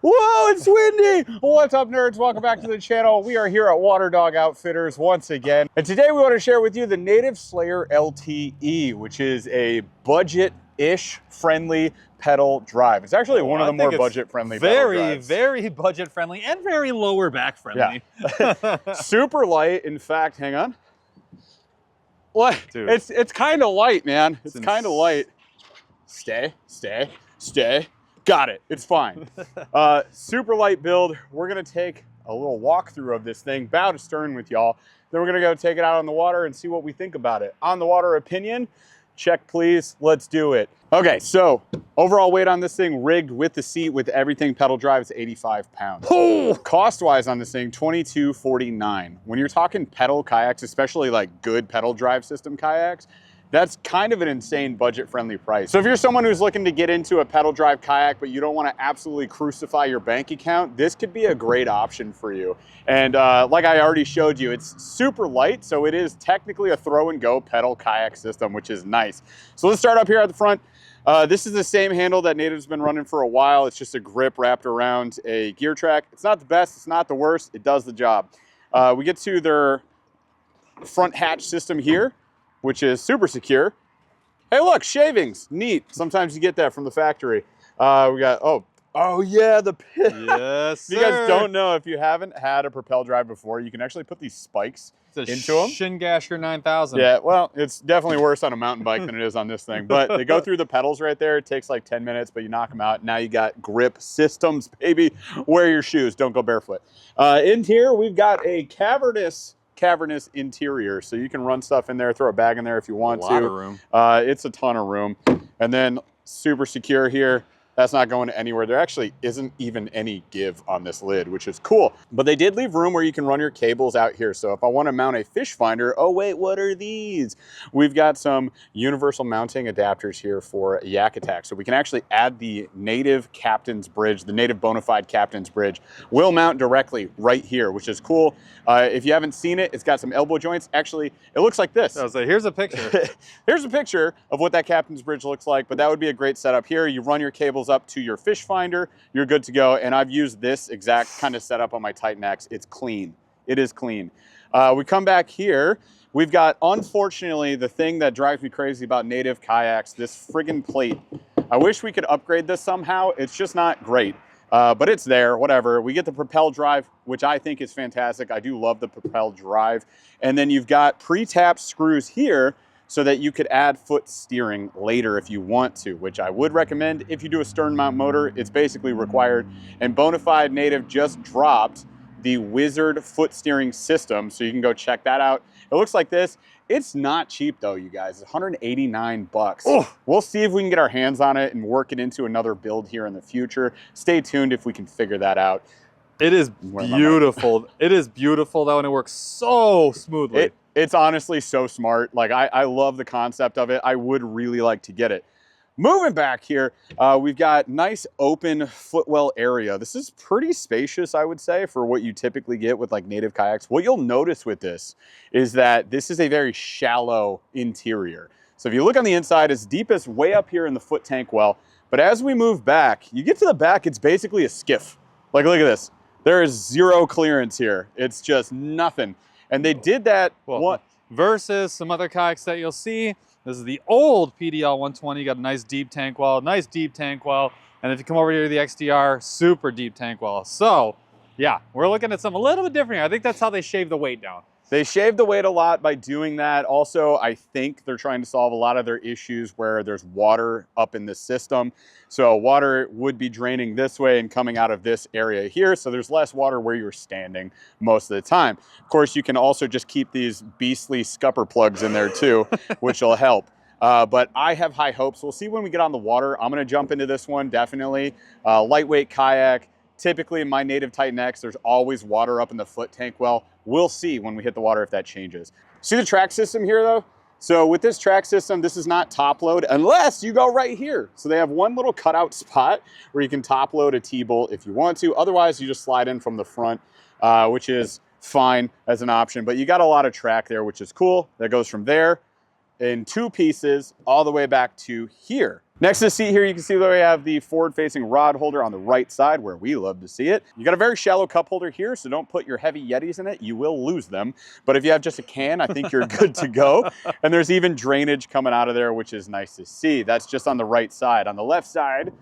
Whoa, it's windy! What's up, nerds? Welcome back to the channel. We are here at Water Dog Outfitters once again. And today we want to share with you the Native Slayer LTE, which is a budget-ish friendly pedal drive. It's actually one of the more budget-friendly pedal drives. Very budget-friendly and very lower back friendly. Yeah. Super light. In fact, hang on. What? Dude. It's kind of light, man. It's kind of light. Stay. Got it. It's fine. Super light build. We're going to take a little walkthrough of this thing, bow to stern with y'all. Then we're going to go take it out on the water and see what we think about it. On the water opinion, check please. Let's do it. Okay, so overall weight on this thing, rigged with the seat, with everything pedal drive, is 85 pounds. Oh! Cost-wise on this thing, $22.49. When you're talking pedal kayaks, especially like good pedal drive system kayaks, that's kind of an insane budget-friendly price. So if you're someone who's looking to get into a pedal drive kayak, but you don't want to absolutely crucify your bank account, this could be a great option for you. And like I already showed you, it's super light, so it is technically a throw and go pedal kayak system, which is nice. So let's start up here at the front. This is the same handle that Native's been running for a while. It's just a grip wrapped around a gear track. It's not the best, it's not the worst, it does the job. We get to their front hatch system here, which is super secure. Hey, look, shavings, neat. Sometimes you get that from the factory. We got, oh yeah, the pin. Yes, If you guys don't know, if you haven't had a propel drive before, you can actually put these spikes into them. Shingasher 9000. Yeah, well, it's definitely worse on a mountain bike than it is on this thing, but they go through the pedals right there. It takes like 10 minutes, but you knock them out. Now you got grip systems, baby. Wear your shoes, don't go barefoot. In here, we've got a cavernous interior, so you can run stuff in there, throw a bag in there if you want to. A lot of room. It's a ton of room. And then super secure here. That's not going anywhere. There actually isn't even any give on this lid, which is cool. But they did leave room where you can run your cables out here. So if I want to mount a fish finder, oh wait, what are these? We've got some universal mounting adapters here for Yak Attack. So we can actually add the native captain's bridge, the native bona fide captain's bridge will mount directly right here, which is cool. If you haven't seen it, it's got some elbow joints. Actually, it looks like this. I was like, here's a picture. Here's a picture of what that captain's bridge looks like, but that would be a great setup here. You run your cables up to your fish finder, you're good to go. And I've used this exact kind of setup on my Titan X. It's clean. It is clean. We come back here. We've got, unfortunately, the thing that drives me crazy about Native kayaks, this friggin' plate. I wish we could upgrade this somehow. It's just not great. But it's there, whatever. We get the propel drive, which I think is fantastic. I do love the propel drive. And then you've got pre-tapped screws here so that you could add foot steering later if you want to, which I would recommend if you do a stern mount motor. It's basically required. And Bonafide Native just dropped the Wizard foot steering system, so you can go check that out. It looks like this. It's not cheap though, you guys. It's 189 bucks. Oh. We'll see if we can get our hands on it and work it into another build here in the future. Stay tuned if we can figure that out. It is beautiful. It is beautiful though, and it works so smoothly. It's honestly so smart. Like I love the concept of it. I would really like to get it. Moving back here, we've got nice open footwell area. This is pretty spacious, I would say, for what you typically get with like native kayaks. What you'll notice with this is that this is a very shallow interior. So if you look on the inside, it's deepest way up here in the foot tank well. But as we move back, you get to the back, it's basically a skiff. Like, look at this. There is zero clearance here. It's just nothing. And they did that versus some other kayaks that you'll see. This is the old PDL 120. You got a nice deep tank well, And if you come over here to the XDR, super deep tank well. So yeah, we're looking at something a little bit different here. I think that's how they shave the weight down. They shaved the weight a lot by doing that. Also, I think they're trying to solve a lot of their issues where there's water up in the system. So water would be draining this way and coming out of this area here. So there's less water where you're standing most of the time. Of course, you can also just keep these beastly scupper plugs in there too, which will help. But I have high hopes. We'll see when we get on the water. I'm gonna jump into this one, definitely. Lightweight kayak. Typically in my Native Titan X, there's always water up in the foot tank well. We'll see when we hit the water if that changes. See the track system here though? So with this track system, this is not top load unless you go right here. So they have one little cutout spot where you can top load a T-bolt if you want to. Otherwise, you just slide in from the front, which is fine as an option. But you got a lot of track there, which is cool. That goes from there in 2 pieces all the way back to here. Next to the seat here, you can see that we have the forward-facing rod holder on the right side where we love to see it. You got a very shallow cup holder here, so don't put your heavy Yetis in it. You will lose them. But if you have just a can, I think you're good to go. And there's even drainage coming out of there, which is nice to see. That's just on the right side. On the left side,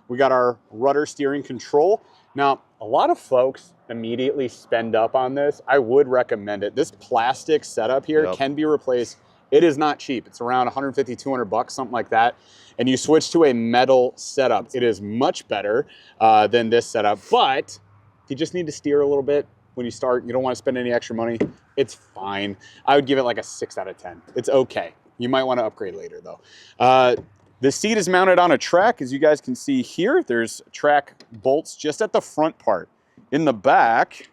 we got our rudder steering control. Now, a lot of folks immediately spend up on this. I would recommend it. This plastic setup here can be replaced. It is not cheap. It's around 150, 200 bucks, something like that. And you switch to a metal setup. It is much better than this setup, but if you just need to steer a little bit when you start, you don't want to spend any extra money, it's fine. I would give it like a 6 out of 10. It's okay. You might want to upgrade later though. The seat is mounted on a track, as you guys can see here. There's track bolts just at the front part. In the back,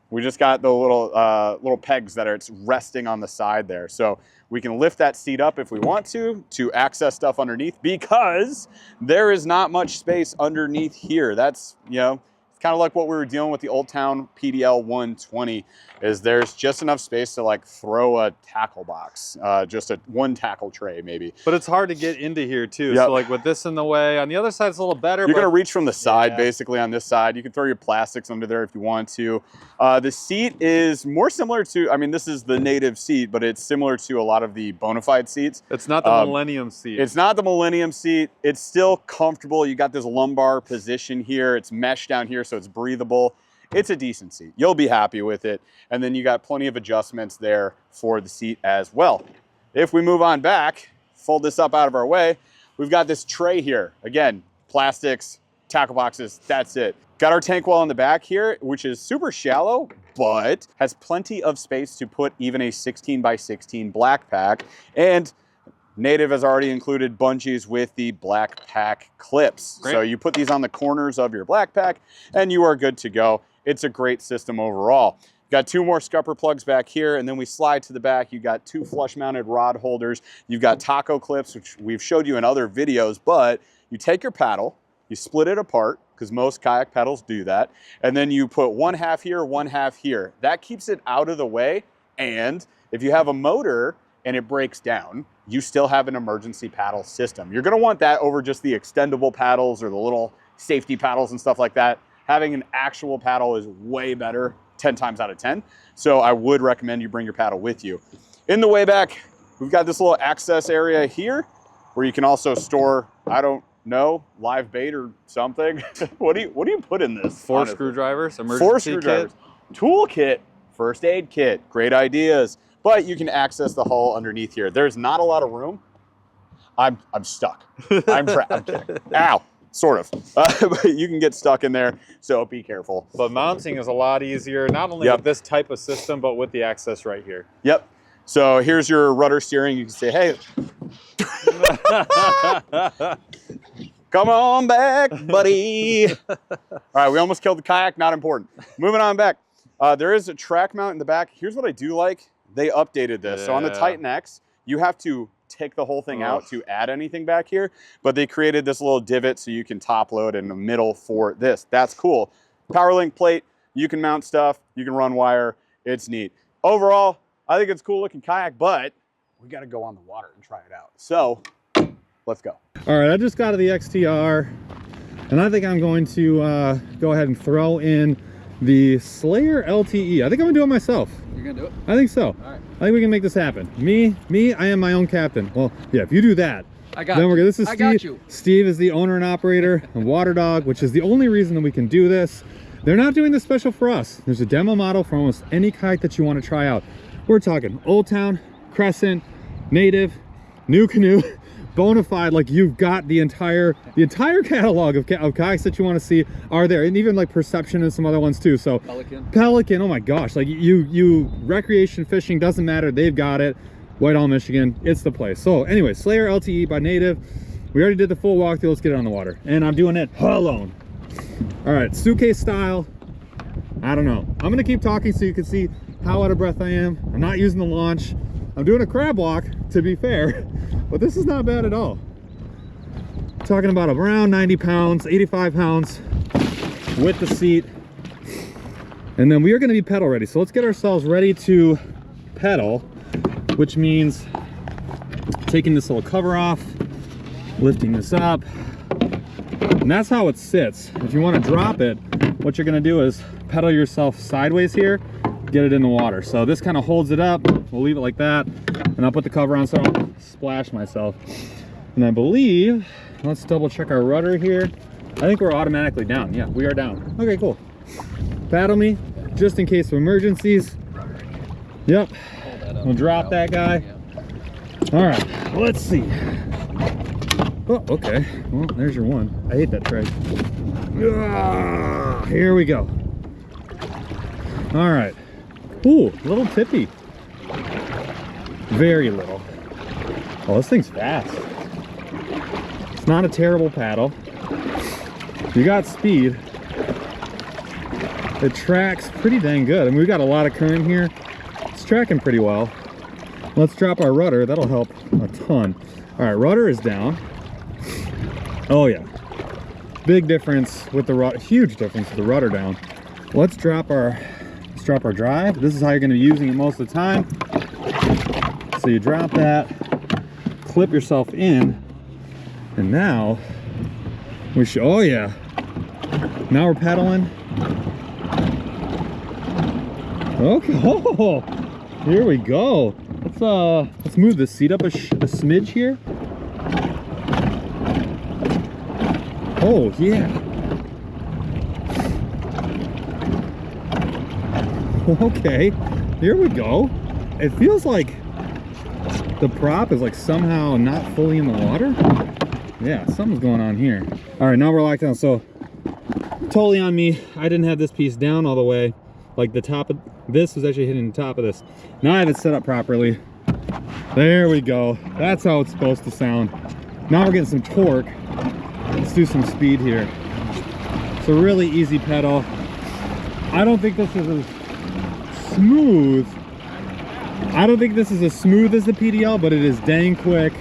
we just got the little pegs that it's resting on the side there. So we can lift that seat up if we want to access stuff underneath, because there is not much space underneath here. That's, you know, it's kind of like what we were dealing with the Old Town PDL 120, is there's just enough space to like throw a tackle box, just one tackle tray maybe. But it's hard to get into here too. So like with this in the way, on the other side it's a little better. You're gonna reach from the side basically on this side. You can throw your plastics under there if you want to. The seat is more similar to, I mean, this is the Native seat, but it's similar to a lot of the Bonafide seats. It's not the Millennium seat. It's not the Millennium seat. It's still comfortable. You got this lumbar position here. It's mesh down here, so it's breathable. It's a decent seat. You'll be happy with it. And then you got plenty of adjustments there for the seat as well. If we move on back, fold this up out of our way, we've got this tray here. Again, plastics, tackle boxes, that's it. Got our tank well in the back here, which is super shallow, but has plenty of space to put even a 16 by 16 black pack. And Native has already included bungees with the black pack clips. Great. So you put these on the corners of your black pack and you are good to go. It's a great system overall. Got 2 more scupper plugs back here, and then we slide to the back. You got 2 flush mounted rod holders. You've got taco clips, which we've showed you in other videos, but you take your paddle, you split it apart, because most kayak paddles do that, and then you put 1/2 here, 1/2 here. That keeps it out of the way, and if you have a motor and it breaks down, you still have an emergency paddle system. You're gonna want that over just the extendable paddles or the little safety paddles and stuff like that. Having an actual paddle is way better, 10 times out of 10. So I would recommend you bring your paddle with you. In the way back, we've got this little access area here where you can also store, I don't know, live bait or something. What do you put in this? 4 screwdrivers, emergency 4 screwdrivers, toolkit, first aid kit, great ideas. But you can access the hull underneath here. There's not a lot of room. I'm stuck. I'm trapped. Ow. Sort of. But you can get stuck in there, so be careful. But mounting is a lot easier, not only with this type of system, but with the access right here. Yep. So here's your rudder steering. You can say, hey, come on back, buddy. All right, we almost killed the kayak. Not important. Moving on back. There is a track mount in the back. Here's what I do like. They updated this. So on the Titan X, you have to take the whole thing out to add anything back here, but they created this little divot so you can top load in the middle for this. That's cool. Power link plate, you can mount stuff, you can run wire, it's neat. Overall, I think it's a cool looking kayak, but we got to go on the water and try it out. So let's go. All right, I just got to the XTR and I think I'm going to go ahead and throw in the Slayer LTE. I think I'm gonna do it myself. You're gonna do it? I think so. All right. I think we can make this happen. Me, I am my own captain. Well, yeah, if you do that, then we're good. This is Steve. I got you. Steve is the owner and operator of Water Dog, which is the only reason that we can do this. They're not doing this special for us. There's a demo model for almost any kayak that you want to try out. We're talking Old Town, Crescent, Native, New Canoe, Bonafide. Like, you've got the entire catalog of kayaks that you want to see are there, and even like Perception and some other ones too. So Pelican, oh my gosh, like you recreation fishing, doesn't matter, they've got it. Whitehall, Michigan, it's the place. So anyway, Slayer LTE by Native. We already did the full walkthrough. Let's get it on the water, and I'm doing it alone. All right, suitcase style. I don't know, I'm gonna keep talking so you can see how out of breath I am. I'm not using the launch. I'm doing a crab walk, to be fair, but this is not bad at all. Talking about around 90 pounds, 85 pounds with the seat. And then we are going to be pedal ready. So let's get ourselves ready to pedal, which means taking this little cover off, lifting this up, and that's how it sits. If you want to drop it, what you're going to do is pedal yourself sideways here, get it in the water. So this kind of holds it up. We'll leave it like that, and I'll put the cover on so I don't splash myself. And I believe, let's double check our rudder here. I think we're automatically down. Yeah, we are down. Okay, cool. Paddle me just in case of emergencies. Yep, we'll drop that guy. All right, let's see. Oh, okay. Well, there's your one. I hate that tray. Ah, here we go. All right. Ooh, a little tippy. Very little. Oh, this thing's fast. It's not a terrible paddle. You got speed. It tracks pretty dang good. I mean, we got a lot of current here. It's tracking pretty well. Let's drop our rudder. That'll help a ton. All right, rudder is down. Oh yeah, big difference with the rudder. Huge difference with the rudder down. Let's drop our drive. This is how you're going to be using it most of the time. So you drop that, clip yourself in, and now we should. Oh yeah. Now we're pedaling. Okay. Oh, here we go. Let's move the seat up a smidge here. Oh yeah. Okay, here we go. It feels like the prop is like somehow not fully in the water. Yeah, something's going on here. All right, now we're locked down. So totally on me. I didn't have this piece down all the way. Like the top of this was actually hitting the top of this. Now I have it set up properly. There we go. That's how it's supposed to sound. Now we're getting some torque. Let's do some speed here. It's a really easy pedal. I don't think this is as smooth. I don't think this is as smooth as the PDL, but it is dang quick.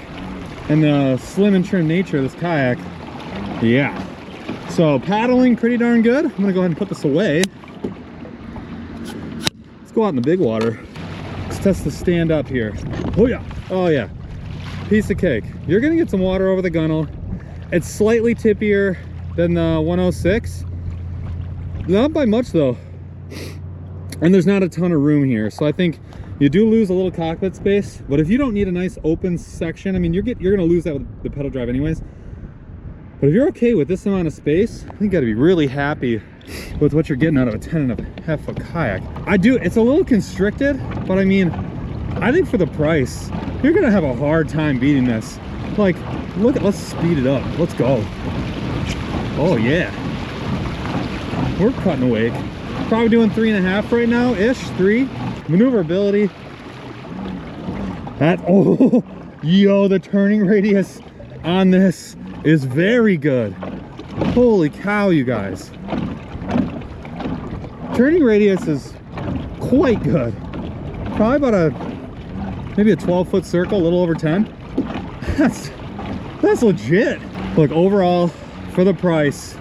And the slim and trim nature of this kayak, yeah. So paddling pretty darn good. I'm gonna go ahead and put this away. Let's go out in the big water. Let's test the stand up here. Oh yeah, oh yeah. Piece of cake. You're gonna get some water over the gunnel. It's slightly tippier than the 106. Not by much though. And there's not a ton of room here. So I think you do lose a little cockpit space, but if you don't need a nice open section, I mean, you're gonna lose that with the pedal drive anyways. But if you're okay with this amount of space, I think you gotta be really happy with what you're getting out of a 10.5 foot kayak. It's a little constricted, but I mean, I think for the price, you're gonna have a hard time beating this. Like, let's speed it up. Let's go. Oh yeah. We're cutting a wake. Probably doing 3.5 right now, ish, 3. Maneuverability. Oh, yo, the turning radius on this is very good. Holy cow, you guys. Turning radius is quite good. Probably about maybe a 12-foot circle, a little over 10. That's legit. Look, overall, for the price,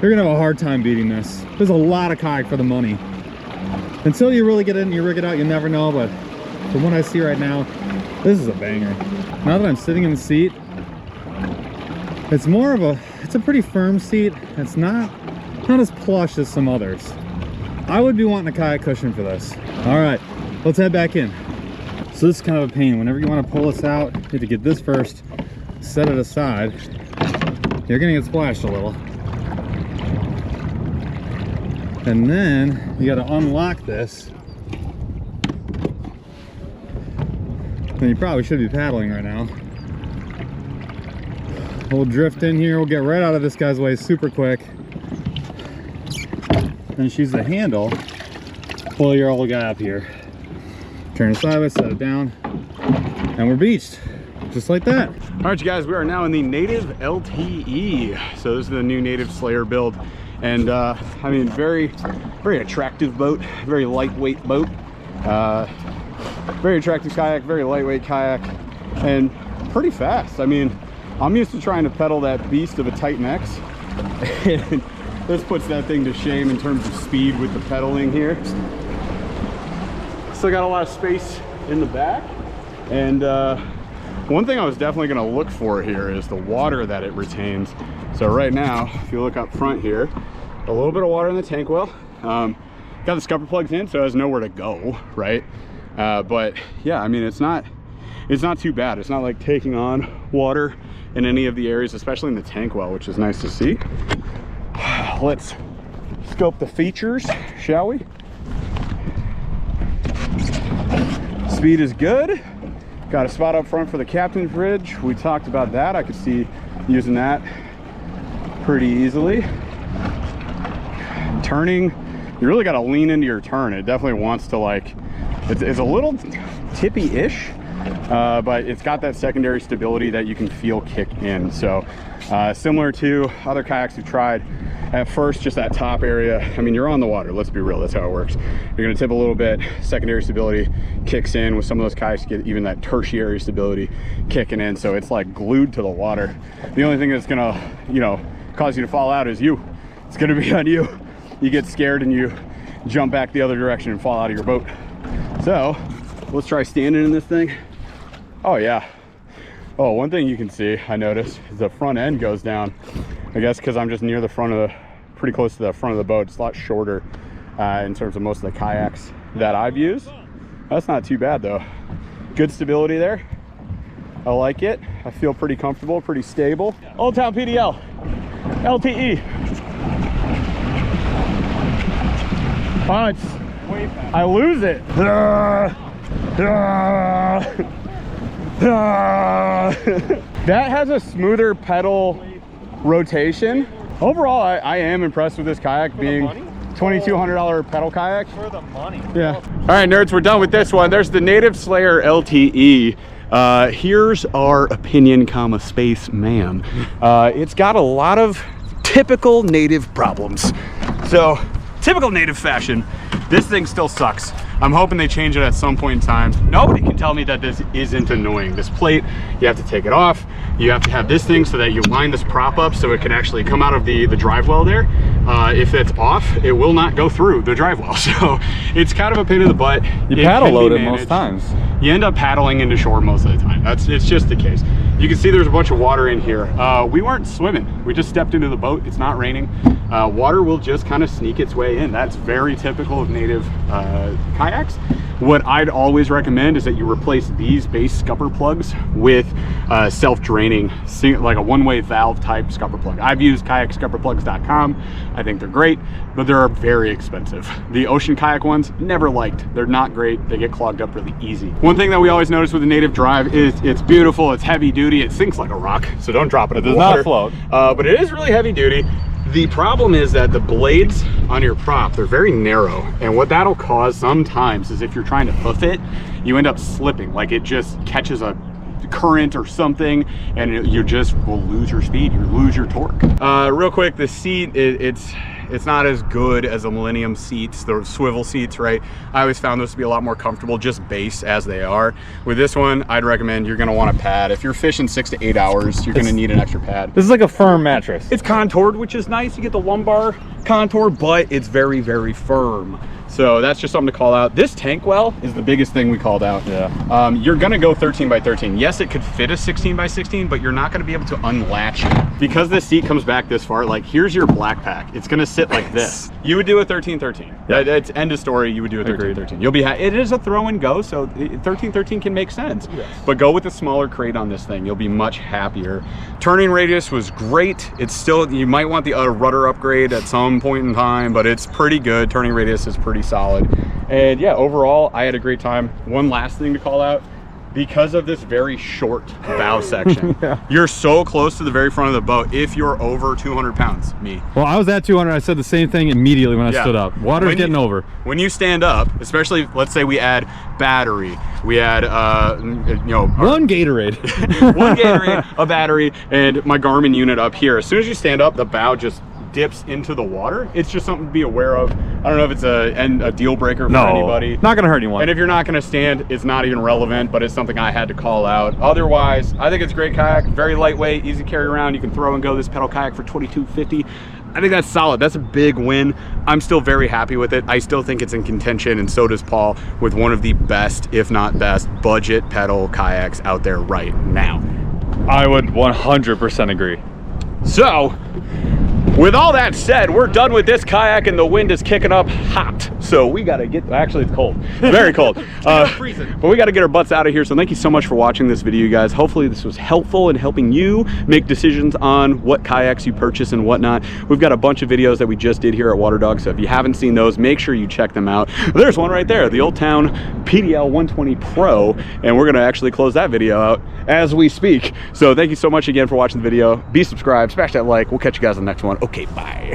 you're gonna have a hard time beating this. There's a lot of kayak for the money. Until you really get in and you rig it out, you never know, but from what I see right now, this is a banger. Now that I'm sitting in the seat, it's a pretty firm seat. It's not as plush as some others. I would be wanting a kayak cushion for this. All right, let's head back in. So this is kind of a pain. Whenever you want to pull this out, you have to get this first, set it aside. You're gonna get splashed a little. And then you got to unlock this. And you probably should be paddling right now. We'll drift in here. We'll get right out of this guy's way super quick. And just use the handle, pull your old guy up here. Turn it sideways, set it down, and we're beached. Just like that. All right, you guys, we are now in the Native LTE. So this is the new Native Slayer build. And I mean, very attractive boat, very lightweight boat. Very attractive kayak, very lightweight kayak, and pretty fast. I mean, I'm used to trying to pedal that beast of a Titan X. And this puts that thing to shame in terms of speed with the pedaling here. Still got a lot of space in the back, and One thing I was definitely gonna look for here is the water that it retains. So right now, if you look up front here, a little bit of water in the tank well. Got the scupper plugs in, so it has nowhere to go, right? But yeah, I mean, it's not too bad. It's not like taking on water in any of the areas, especially in the tank well, which is nice to see. Let's scope the features, shall we? Speed is good. Got a spot up front for the captain's bridge. We talked about that. I could see using that pretty easily. Turning, you really got to lean into your turn. It definitely wants to, like, it's a little tippy-ish, but it's got that secondary stability that you can feel kick in. So similar to other kayaks we've tried, at first just that top area, I mean, you're on the water, let's be real, that's how it works. You're gonna tip a little bit, secondary stability kicks in. With some of those kayaks, you get even that tertiary stability kicking in, so it's like glued to the water. The only thing that's gonna, you know, cause you to fall out is you. It's gonna be on you. You get scared and you jump back the other direction and fall out of your boat. So let's try standing in this thing. Oh yeah. Oh, one thing you can see, I noticed, is the front end goes down. I guess because I'm just near the front of the, pretty close to the front of the boat. It's a lot shorter in terms of most of the kayaks that I've used. That's not too bad though. Good stability there. I like it. I feel pretty comfortable, pretty stable. Old Town PDL LTE. Oh, it's, I lose it. That has a smoother pedal rotation. Overall, I am impressed with this kayak being $2,200 pedal kayak. For the money. Yeah. All right, nerds, we're done with this one. There's the Native Slayer LTE. Here's our opinion, space man. It's got a lot of typical native problems. So, typical native fashion, this thing still sucks. I'm hoping they change it at some point in time. Nobody can tell me that this isn't annoying. This plate, you have to take it off. You have to have this thing so that you line this prop up so it can actually come out of the drive well there. If it's off, it will not go through the drive well. So it's kind of a pain in the butt. You paddle load it most times. You end up paddling into shore most of the time. It's just the case. You can see there's a bunch of water in here. We weren't swimming. We just stepped into the boat. It's not raining. Water will just kind of sneak its way in. That's very typical of native kayaks. What I'd always recommend is that you replace these base scupper plugs with self-draining, like a one-way valve type scupper plug. I've used kayakscupperplugs.com. I think they're great, but they're very expensive. The ocean kayak ones, never liked. They're not great. They get clogged up really easy. One thing that we always notice with the Native Drive is it's beautiful, it's heavy duty, it sinks like a rock, so don't drop it in the water. It does not float. But it is really heavy duty. The problem is that the blades on your prop, they're very narrow, and what that'll cause sometimes is if you're trying to hoof it, you end up slipping, like it just catches a current or something, and you just will lose your speed, you lose your torque. Real quick, the seat, it's not as good as the Millennium seats, the swivel seats, right? I always found those to be a lot more comfortable, just base as they are. With this one, I'd recommend you're gonna want a pad. If you're fishing 6 to 8 hours, you're gonna need an extra pad. This is like a firm mattress. It's contoured, which is nice. You get the lumbar contour, but it's very, very firm. So that's just something to call out. This tank well is the biggest thing we called out. Yeah. You're gonna go 13 by 13. Yes, it could fit a 16 by 16, but you're not gonna be able to unlatch it. Because this seat comes back this far, like here's your black pack. It's gonna sit like this. You would do a 13-13. Yeah. It's end of story, you would do a 13-13. You'll be it is a throw and go, so 13-13 can make sense. Yes. But go with a smaller crate on this thing. You'll be much happier. Turning radius was great. It's still, you might want the rudder upgrade at some point in time, but it's pretty good. Turning radius is pretty solid. And yeah, overall, I had a great time. One last thing to call out, because of this very short bow section, Yeah. You're so close to the very front of the boat. If you're over 200 pounds, me. Well, I was at 200. I said the same thing immediately when I stood up. Water's When getting over. When you stand up, especially, let's say we add battery, we add, One Gatorade. one Gatorade, a battery, and my Garmin unit up here. As soon as you stand up, the bow just dips into the water. It's just something to be aware of. I don't know if it's a deal breaker for anybody. Not gonna hurt anyone. And if you're not gonna stand, it's not even relevant, but it's something I had to call out. Otherwise, I think it's a great kayak, very lightweight, easy to carry around. You can throw and go this pedal kayak for $22.50. I think that's solid. That's a big win. I'm still very happy with it. I still think it's in contention, and so does Paul, with one of the best, if not best, budget pedal kayaks out there right now. I would 100% agree. So, with all that said, we're done with this kayak and the wind is kicking up hot. So we gotta get, actually it's cold, it's very cold. But we gotta get our butts out of here. So thank you so much for watching this video, you guys. Hopefully this was helpful in helping you make decisions on what kayaks you purchase and whatnot. We've got a bunch of videos that we just did here at Waterdog. So if you haven't seen those, make sure you check them out. There's one right there, the Old Town PDL 120 Pro. And we're gonna actually close that video out as we speak. So thank you so much again for watching the video. Be subscribed, smash that like. We'll catch you guys on the next one. Okay, bye.